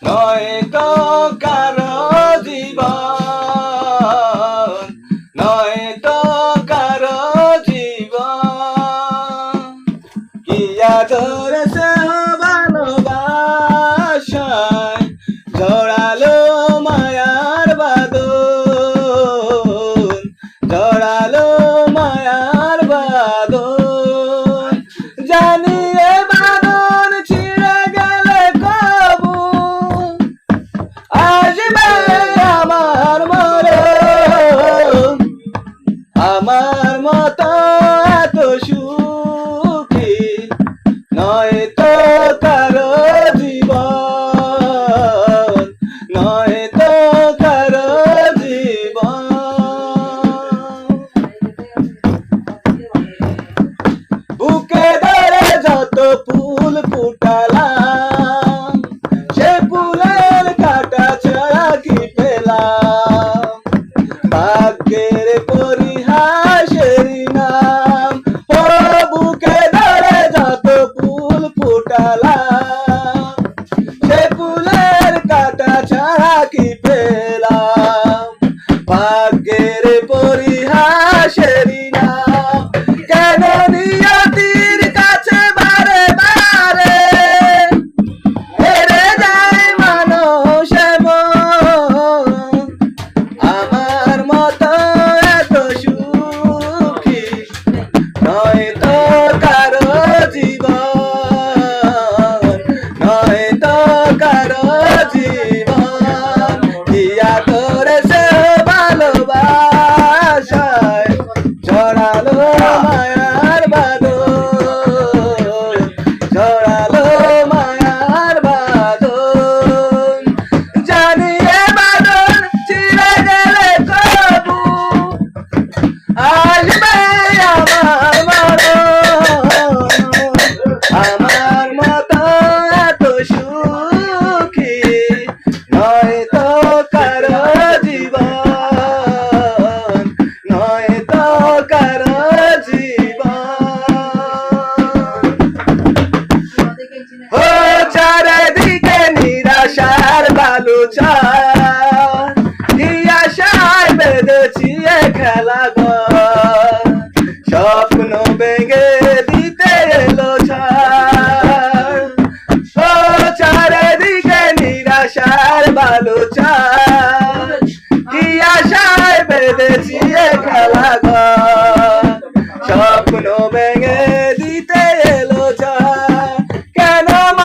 নয় তো কারো জীবন, নয় তো কারো জীবন। কি আদর স্নেহ ভালোবাসায় জড়ালো মায়ার বাঁধন, জড়ালো মায়ার বাঁধন। জানি এ বাঁধন ছিঁড়ে গেলে কবু আসবে আমার মরণ। আমার মতো এত সুখী নয় তো কারো জীবন, নয় তো কারো জীবন। বুকে ধরে যত ফুল ফুটালাম, সে ফুলের কাটা ছাড়া কি পেলাম? ভাগ্যের পরিহাসের নাম। ও বুকে ধরে যত ফুল ফুটালাম,